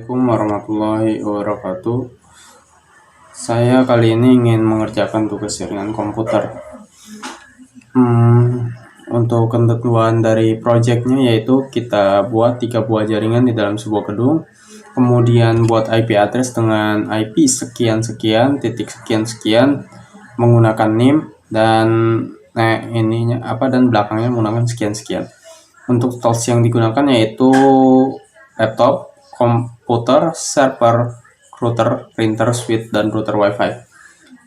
Assalamualaikum warahmatullahi wabarakatuh. Saya kali ini ingin mengerjakan tugas jaringan komputer. Untuk ketentuan dari projectnya yaitu kita buat 3 buah jaringan di dalam sebuah gedung, kemudian buat IP address dengan IP sekian-sekian, titik sekian-sekian, menggunakan NIM dan dan belakangnya menggunakan sekian-sekian. Untuk tools yang digunakan yaitu laptop, komputer, server, router, printer, switch, dan router wifi.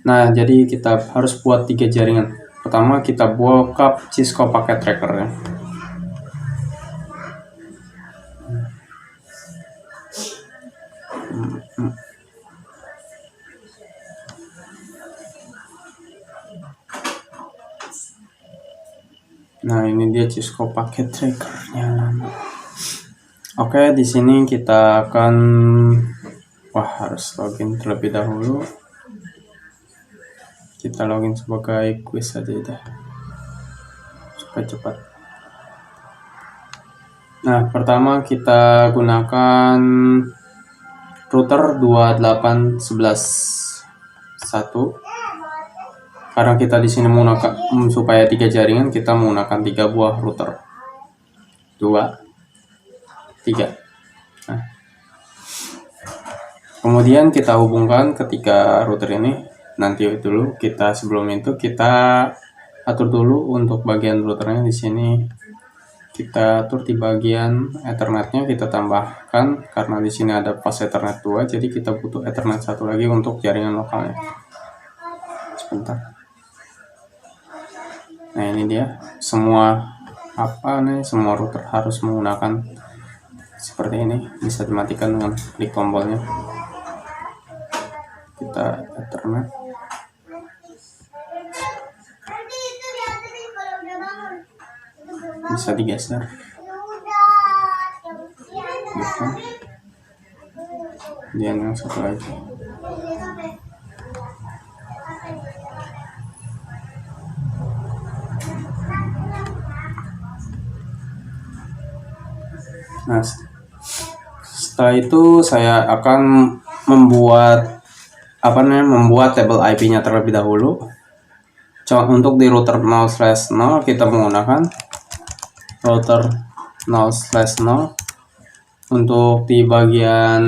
Nah, jadi kita harus buat 3 jaringan. Pertama kita buka Cisco paket tracker ya. Nah, ini dia Cisco paket trackernya. Oke, di sini kita akan harus login terlebih dahulu. Kita login sebagai quiz saja deh, supaya cepat. Nah, pertama kita gunakan router 28.11.1. Karena kita di sini menggunakan supaya 3 jaringan, kita menggunakan 3 buah router. 2, 3. Nah, kemudian kita hubungkan ketiga router ini. Nanti dulu sebelum itu kita atur dulu untuk bagian routernya. Di sini kita atur di bagian Ethernetnya, kita tambahkan karena di sini ada pas Ethernet 2, jadi kita butuh Ethernet 1 lagi untuk jaringan lokalnya. Sebentar. Nah, ini dia semua router harus menggunakan seperti ini. Bisa dimatikan dengan klik tombolnya. Kita Ethernet. Bisa digeser. Gitu. Dan yang satu lagi. Nah, setelah itu saya akan membuat table IP-nya terlebih dahulu. Untuk di router 0/0 kita menggunakan router 0/0. Untuk di bagian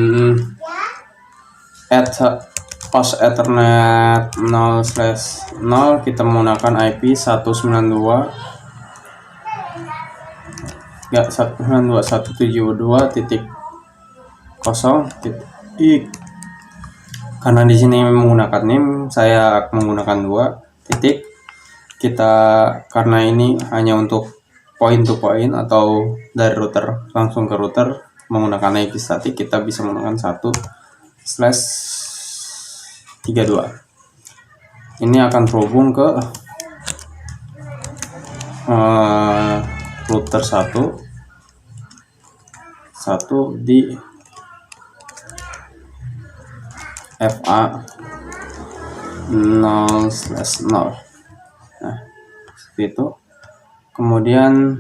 host Ethernet 0/0 kita menggunakan IP 192.172.0. Karena di sini menggunakan NIM, saya menggunakan 2 titik. Karena ini hanya untuk point to point atau dari router langsung ke router menggunakan IP statik, kita bisa menggunakan 1/32. Ini akan terhubung ke router 1 di FA 0/0. Nah, seperti itu. Kemudian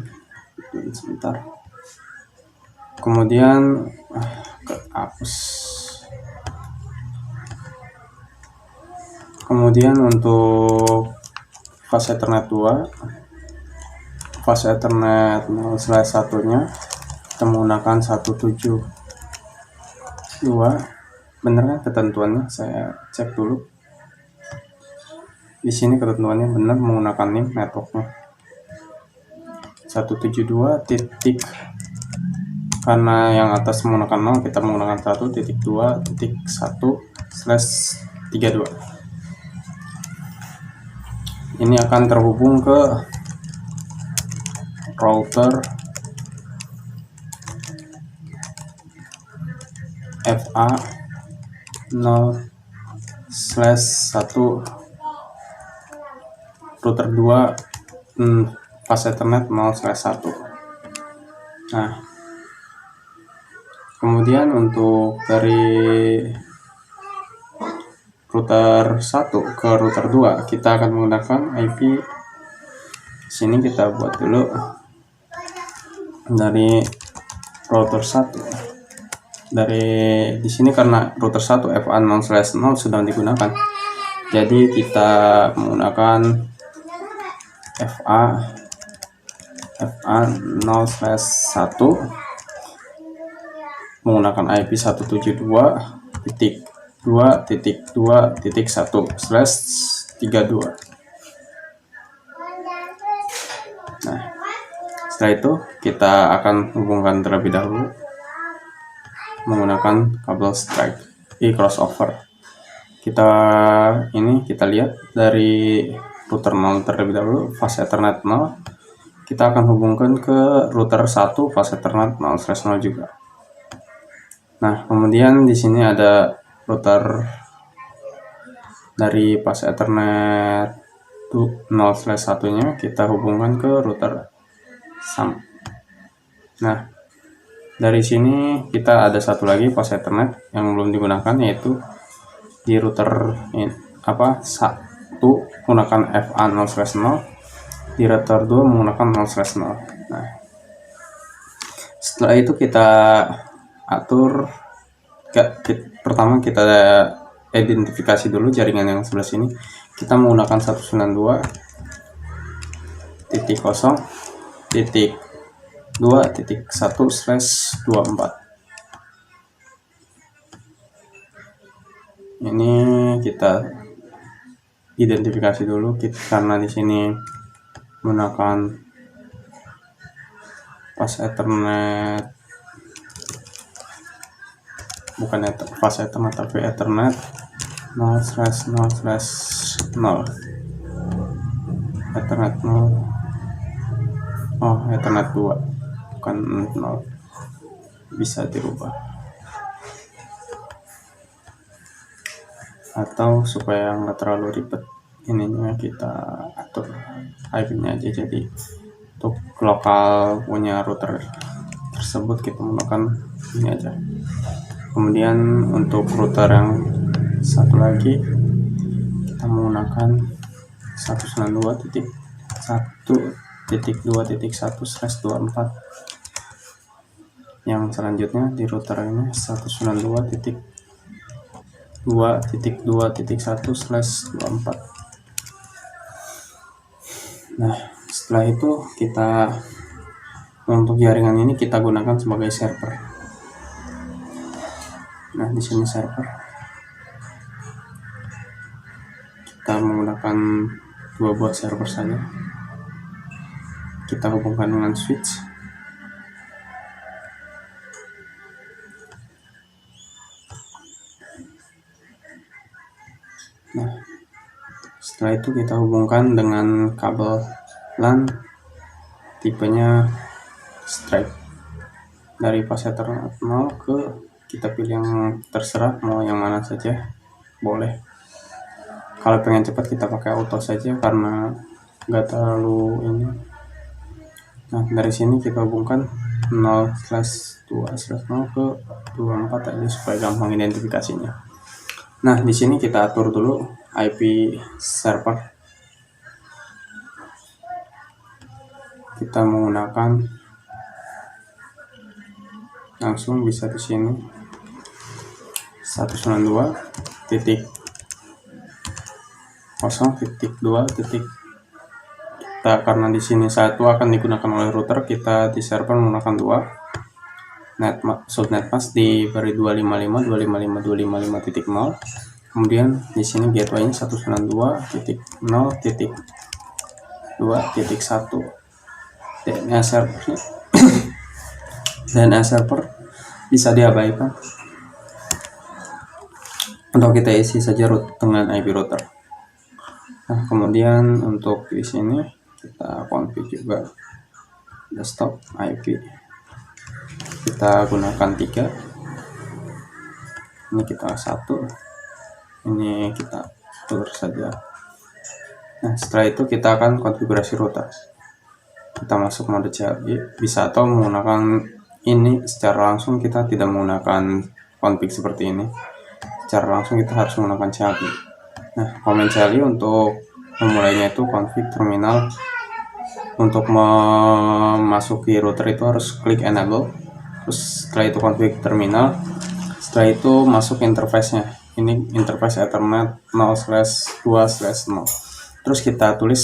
hapus. Kemudian untuk fast Ethernet 2, fast Ethernet 0/1-nya kita menggunakan 172. Bener kan ketentuannya? Saya cek dulu. Di sini ketentuannya benar menggunakan NIM networknya 172 titik. Karena yang atas menggunakan 0, kita menggunakan 1.2.1/32. Ini akan terhubung ke router FA 0/1 router 2 pas Ethernet 0/1. Nah, kemudian untuk dari router 1 ke router 2 kita akan menggunakan IP. Sini kita buat dulu dari router 1 Dari di sini karena router 1 FA0/0 sedang digunakan, jadi kita menggunakan FA0/1 menggunakan IP 172.2.2.1/32. Nah, setelah itu kita akan hubungkan terlebih dahulu menggunakan kabel strike crossover. Kita lihat dari router 0 terlebih dahulu, fase Ethernet 0. Kita akan hubungkan ke router 1 fase Ethernet 0/0 juga. Nah, kemudian di sini ada router dari fase Ethernet 0/1-nya kita hubungkan ke router SAM. Nah, dari sini kita ada satu lagi fase Ethernet yang belum digunakan, yaitu di router 1 menggunakan FA0/0, di router 2 menggunakan 0/0. Nah, setelah itu kita atur, pertama kita identifikasi dulu jaringan yang sebelah sini. Kita menggunakan 192.2.1/24. Ini kita identifikasi dulu karena di sini menggunakan fase Ethernet, bukan fase Ethernet tapi Ethernet 0/0/0, Ethernet 0, Ethernet 2 bukan 0, bisa dirubah, atau supaya nggak terlalu ribet ininya kita atur IP-nya aja. Jadi untuk lokal punya router tersebut kita menggunakan ini aja. Kemudian untuk router yang satu lagi kita menggunakan 192.1.2.1/24. Yang selanjutnya di router ini 192.2.2.1/24. Nah, setelah itu kita untuk jaringan ini kita gunakan sebagai server. Nah, di sini server kita menggunakan 2 buah server saja. Kita hubungkan dengan switch. Nah, setelah itu kita hubungkan dengan kabel LAN tipenya strike dari fase Ethernet 0 ke, kita pilih yang terserah, mau yang mana saja boleh. Kalau pengen cepat kita pakai auto saja karena nggak terlalu ini. Nah, dari sini kita hubungkan 0/2/0 ke 24 aja supaya gampang identifikasinya. Nah, di sini kita atur dulu IP server. Kita menggunakan langsung bisa di sini 192.0.2. Karena di sini 1 akan digunakan oleh router, kita di server menggunakan 2. Subnet mask diberi 255.255.255.0. Kemudian di sini gateway-nya 192.0.2.1. DNS server bisa diabaikan untuk kita isi saja root dengan IP router. Nah, kemudian untuk di sini kita config juga desktop IP. Kita gunakan 3. Ini kita 1. Ini kita atur saja. Nah, setelah itu kita akan konfigurasi router. Kita masuk mode CLI, bisa atau menggunakan ini secara langsung. Kita tidak menggunakan config seperti ini. Secara langsung kita harus menggunakan CLI. Nah, command CLI untuk memulainya itu config terminal. Untuk memasuki router itu harus klik enable. Terus setelah itu config terminal. Setelah itu masuk interface-nya. Ini interface Ethernet 0/2/0. Terus kita tulis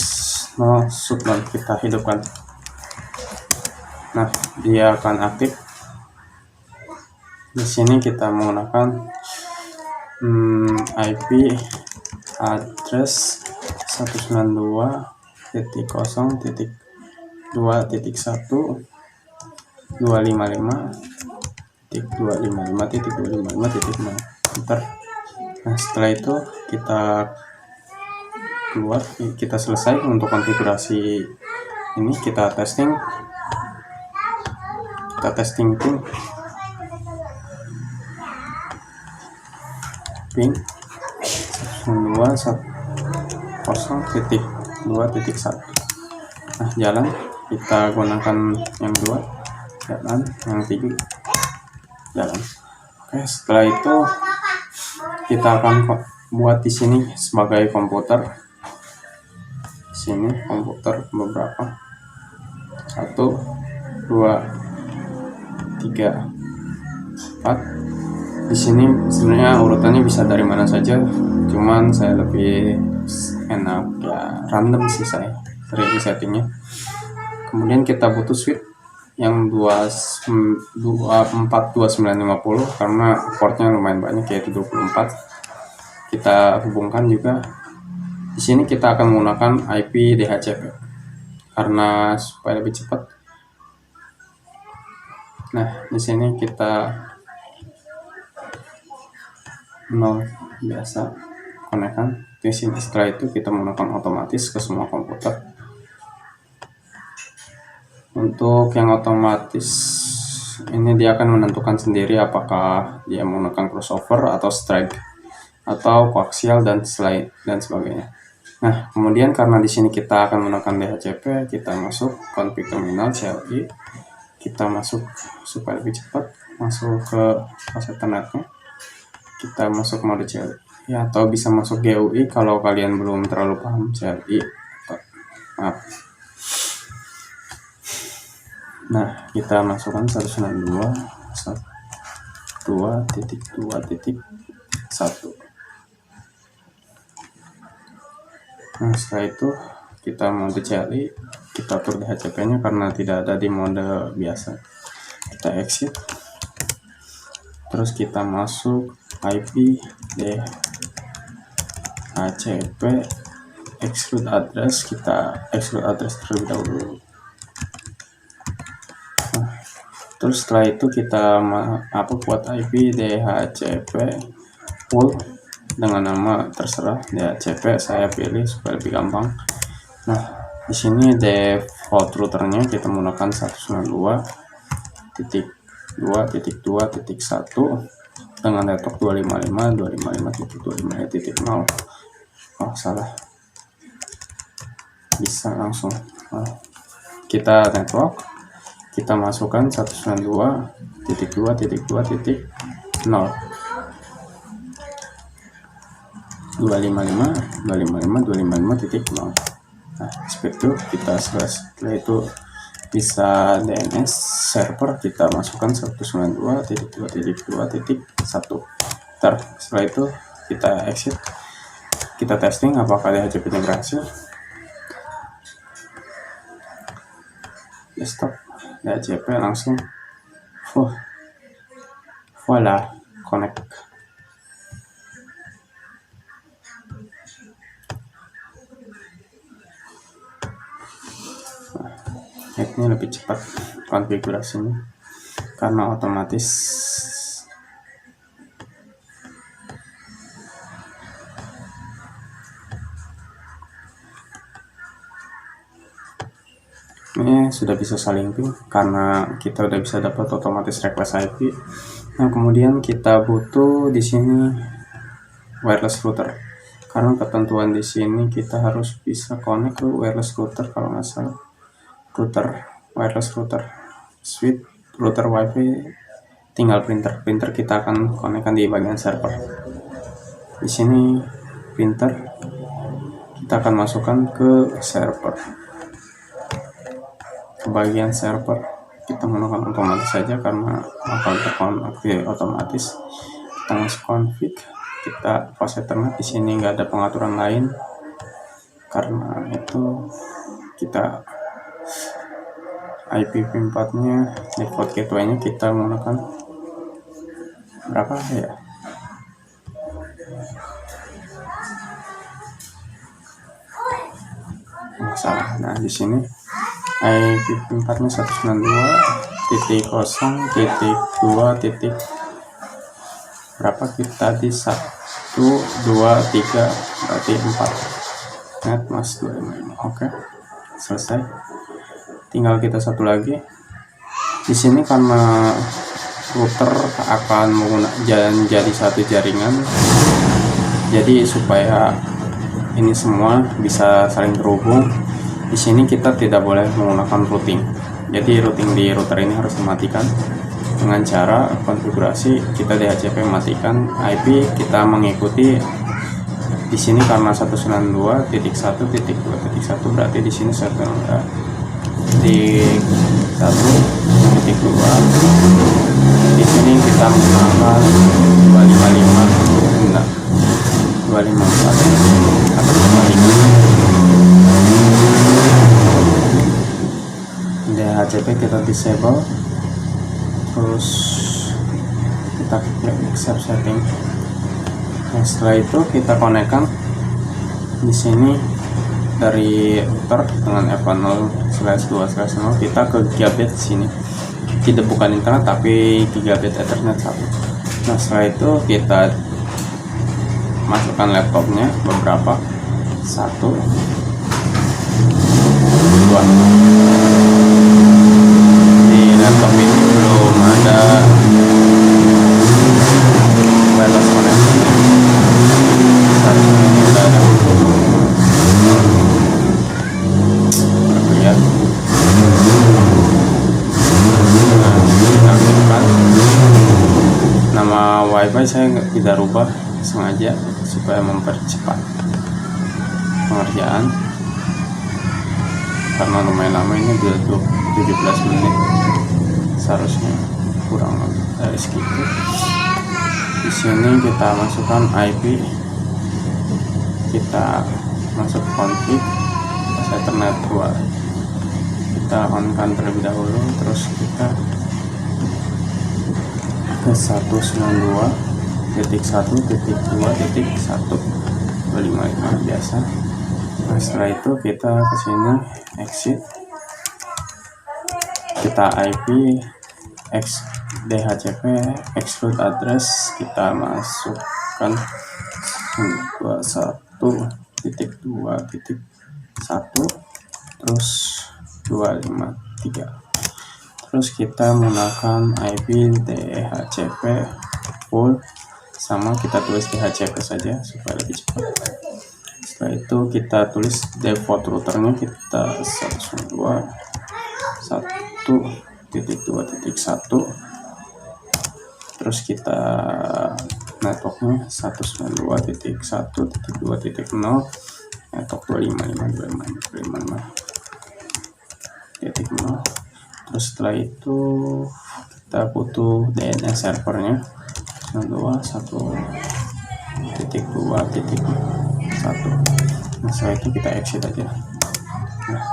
0 subnet, kita hidupkan. Nah, dia akan aktif. Di sini kita menggunakan IP address 192.0.255.255.255.0. Enter. Nah, setelah itu kita keluar, kita selesai untuk konfigurasi ini. Kita testing ping 192.0.2.1. Nah, jalan kita gunakan yang 2, jalan yang 3, jalan. Oke, setelah itu kita akan buat di sini sebagai komputer. Di sini komputer beberapa, 1, 2, 3, 4. Di sini sebenarnya urutannya bisa dari mana saja, cuman saya lebih enak ya random sih, saya sering settingnya. Kemudian kita butuh switch yang 242950 karena portnya lumayan banyak, yaitu 24. Kita hubungkan juga. Di sini kita akan menggunakan IP DHCP karena supaya lebih cepat. Nah, di sini kita 0 biasa konekkan di sini. Setelah itu kita menggunakan otomatis ke semua komputer. Untuk yang otomatis ini dia akan menentukan sendiri apakah dia menggunakan crossover atau strike atau koaksial dan sebagainya. Nah, kemudian karena di sini kita akan menggunakan DHCP, kita masuk config terminal CLI, kita masuk supaya lebih cepat, masuk ke Ethernetnya, kita masuk mode CLI ya, atau bisa masuk GUI kalau kalian belum terlalu paham CLI. Maaf. Nah, kita masukkan 192.1.2.1. Nah, setelah itu kita mode CLI, kita atur DHCP-nya karena tidak ada di mode biasa. Kita exit. Terus kita masuk IP DHCP exclude address, kita exclude address terlebih dahulu. Nah, terus setelah itu kita buat IP DHCP full dengan nama terserah DHCP, saya pilih supaya lebih gampang. Nah, di sini default routernya kita menggunakan 192.2.2.1 dengan network 255.255.255.0. Oh, salah. Bisa langsung. Nah, kita network, kita masukkan 192.2.2.0. 255.255.255.0. Nah, seperti itu kita selesai. Setelah itu bisa DNS server, kita masukkan 192.2.2.1. Setelah itu kita exit, kita testing apakah DHCP-nya berhasil. Stop DHCP langsung. Voila, connect. Ini lebih cepat konfigurasinya karena otomatis. Ini sudah bisa saling ping karena kita udah bisa dapat otomatis request IP. Nah, kemudian kita butuh di sini wireless router karena ketentuan di sini kita harus bisa connect ke wireless router kalau nggak salah. Wireless router, switch, router wifi, tinggal printer kita akan konekkan di bagian server. Di sini printer kita akan masukkan ke server, ke bagian server. kita menggunakan otomatis saja karena bakal terkonfigurasi otomatis. Kita masuk config, kita pos Ethernet. Di sini nggak ada pengaturan lain, karena itu kita IPv4 nya default gateway nya kita menggunakan berapa ya, salah. Nah, di sini IPv4 nya 192.0.2. berapa kita di 1 2 3 berarti 4 net mas 255. Oke, selesai. Tinggal kita satu lagi di sini, karena router akan menggunakan jadi satu jaringan, jadi supaya ini semua bisa saling terhubung. Di sini kita tidak boleh menggunakan routing, jadi routing di router ini harus dimatikan dengan cara konfigurasi kita DHCP matikan. IP kita mengikuti di sini karena 192.1.2.1 berarti di sini 1.1.2. Di sini kita menggunakan 255 enggak 254 atau 255. DHCP kita disable, terus kita klik accept setting. Nah, setelah itu kita konekkan di sini dari router dengan F10/2/0 kita ke gigabit sini, tidak bukan internet tapi gigabit Ethernet 1. Nah, setelah itu kita masukkan laptopnya beberapa, 1 2. Di laptop ini belum ada wireless connection, seharusnya ini sudah ada. Lihat, aktifkan nama wifi. Saya tidak rubah sengaja supaya mempercepat pengerjaan, karena lumayan lama, ini udah 17 menit, seharusnya kurang dari segitu. Di sini kita masukkan IP, kita masuk config Ethernet 2, kita on kan terlebih dahulu, terus kita ke 192.1.2.1 biasa. Nah, setelah itu kita ke sini exit, kita IP DHCP exclude address, kita masukkan 21.2.1 terus 253. Terus kita menggunakan IP DHCP full, sama kita tulis DHCP saja supaya lebih cepat. Setelah itu kita tulis default routernya, kita 192.1.1, terus kita networknya 192.1.2.0, network 255.255.0. Terus setelah itu kita butuh DNS servernya 192.1.1. Nah, setelah itu kita exit aja. Nah,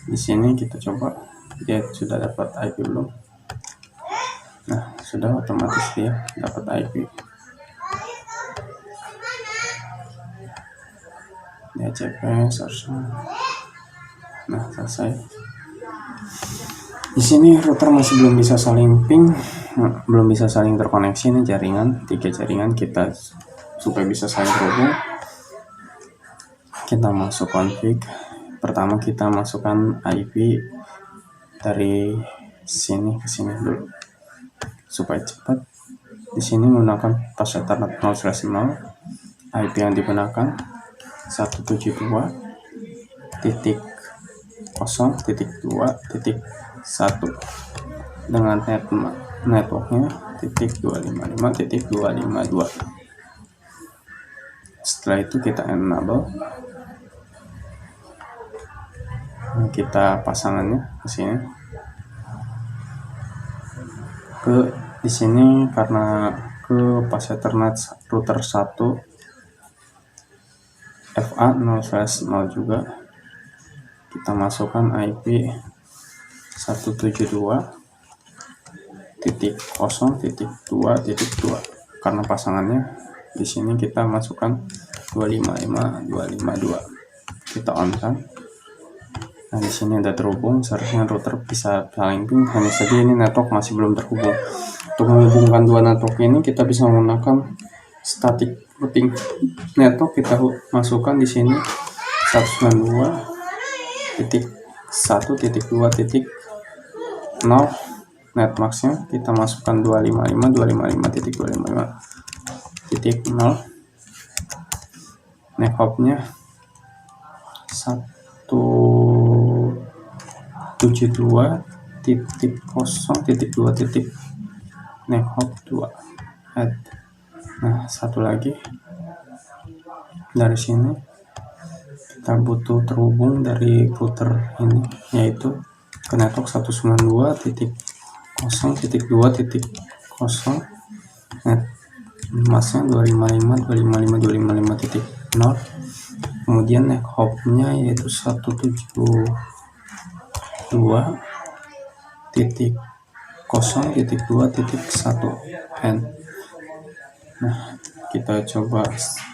di sini kita coba dia sudah dapat IP belum. Nah, sudah, otomatis dia dapat IP. DHCP searchnya. Nah, selesai. Di sini router masih belum bisa saling ping, belum bisa saling terkoneksi. Ini jaringan, 3 jaringan kita supaya bisa saling terhubung. Kita masuk config. Pertama kita masukkan IP dari sini ke sini dulu supaya cepat. Di sini menggunakan pos Ethernet 0/0. IP yang digunakan 172.0.2.1 dengan networknya 255.252. Setelah itu kita enable, kita pasangannya ke sini ke di sini karena ke pas Ethernet router 1 FA 0/0 juga kita masukkan IP 172.0.2.2 karena pasangannya di sini kita masukkan 255.252 kita on kan. Nah di sini ada terhubung, seharusnya router bisa saling ping, hanya saja ini network masih belum terhubung. Untuk menghubungkan dua network ini kita bisa menggunakan static routing network, kita masukkan di sini 192.1.2.0 netmaxnya kita masukkan 255.255.255.0 nekhopnya 172.0.2 nekhop 2 add. Nah satu lagi dari sini kita butuh terhubung dari router ini yaitu ke network 192.0.2.0 net masnya 255.255.255.0 kemudian nekhopnya yaitu 172.0.2.1 n. Nah kita coba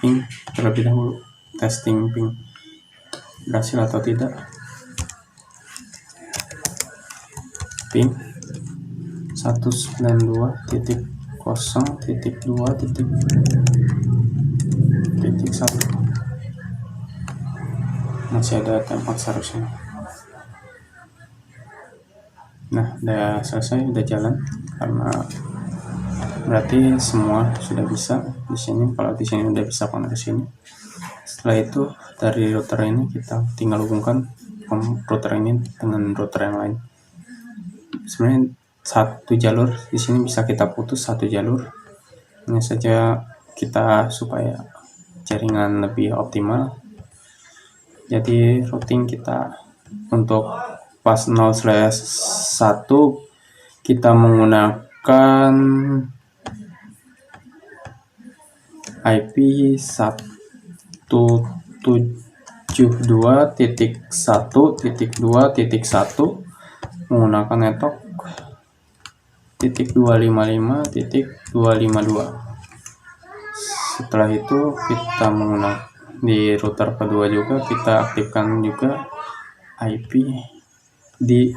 ping terlebih dahulu, testing ping berhasil atau tidak. Ping 192.0.2.1 masih ada tempat seharusnya. Nah udah selesai, udah jalan, karena berarti semua sudah bisa di sini. Kalau di sini udah bisa connect ke sini. Setelah itu dari router ini kita tinggal hubungkan router ini dengan router yang lain. Sebenarnya satu jalur di sini bisa kita putus satu jalur. Hanya saja kita supaya jaringan lebih optimal. Jadi routing kita untuk pas 0/1 kita menggunakan IP 172.1.2.1 menggunakan network 255.252. Setelah itu kita menggunakan di router kedua juga kita aktifkan juga IP di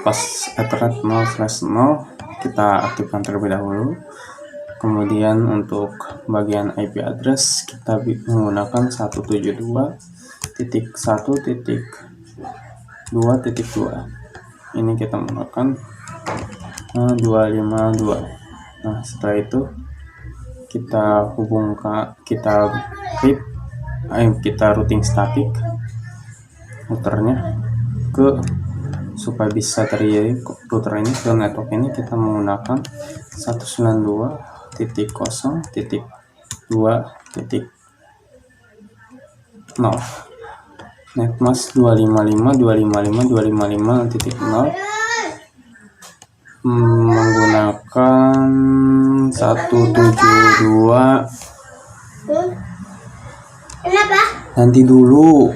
pas Ethernet 0/0 kita aktifkan terlebih dahulu. Kemudian untuk bagian IP address kita menggunakan 172.1.2.2. ini kita menggunakan 252. Nah setelah itu kita hubungkan, kita routing static routernya ke supaya bisa dari router ini ke network ini kita menggunakan 192.0.2.0 netmask 255.255.255.0 menggunakan 172. Kenapa? Nanti dulu.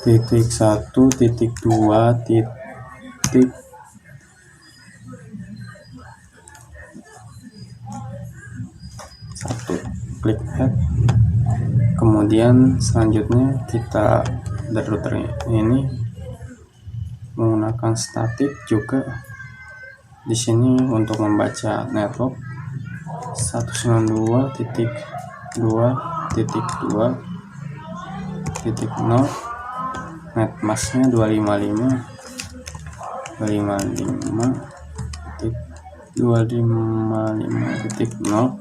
Titik 1 titik 2 titik satu, klik add. Kemudian selanjutnya kita dari router ini menggunakan static juga di sini untuk membaca network 192.2.2.0 netmasknya 255.255.0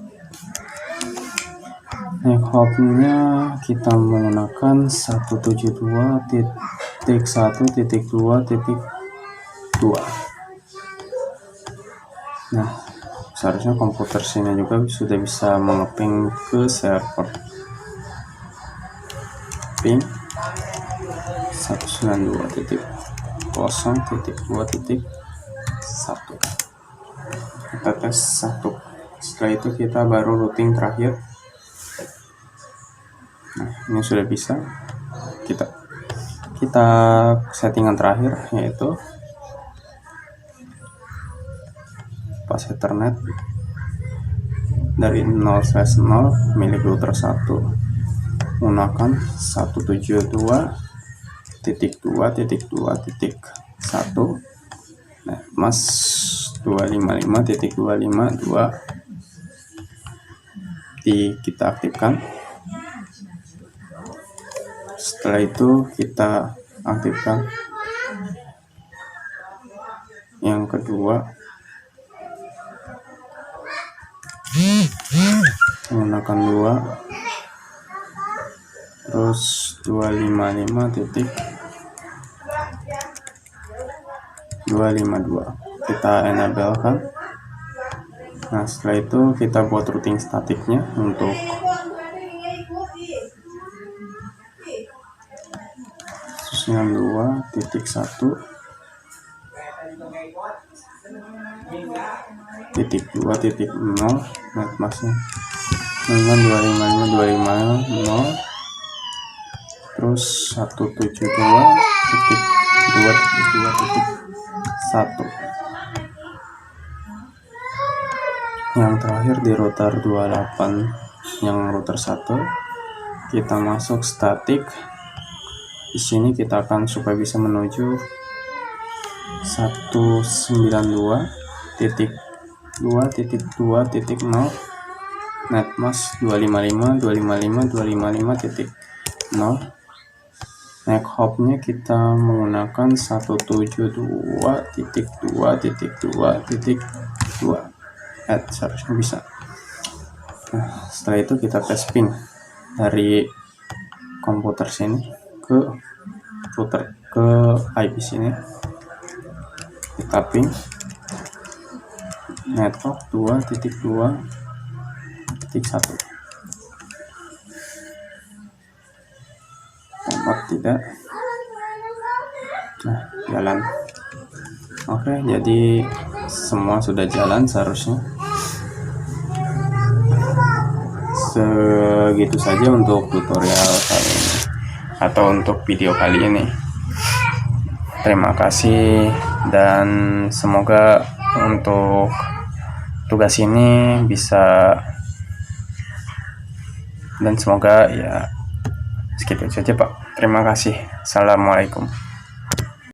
nekhopnya kita menggunakan 172.1.2.2. Nah seharusnya komputer sini juga sudah bisa mengeping ke server. Ping 192. 0.2.1. Kita tes 1. Setelah itu kita baru routing terakhir. Nah, ini sudah bisa. Kita settingan terakhir yaitu pas Ethernet dari 0/0 milik router 1 menggunakan 172.2.2.1 NetMask 255.252 kita aktifkan. Setelah itu kita aktifkan yang kedua menggunakan 2, terus 255.252 kita enable kan. Nah, setelah itu kita buat routing statiknya untuk dengan 2.1.2.0 netmasknya dengan 255.255.0 terus 172.2.2.1. Yang terakhir di router 28 yang router 1 kita masuk statik. Di sini kita akan supaya bisa menuju 192.2.2.0 netmask 255.255.255.0. Neck hopnya kita menggunakan 172.2.2.2. Seharusnya bisa. Nah, setelah itu kita tes ping dari komputer sini ke router ke IP sini. Kita ping network 2.2.1. Tembak tidak. Nah, jalan. Oke, jadi semua sudah jalan seharusnya. Segitu saja untuk tutorial kali ini atau untuk video kali ini. Terima kasih dan semoga untuk tugas ini bisa, dan semoga ya segitu saja Pak. Terima kasih. Assalamualaikum.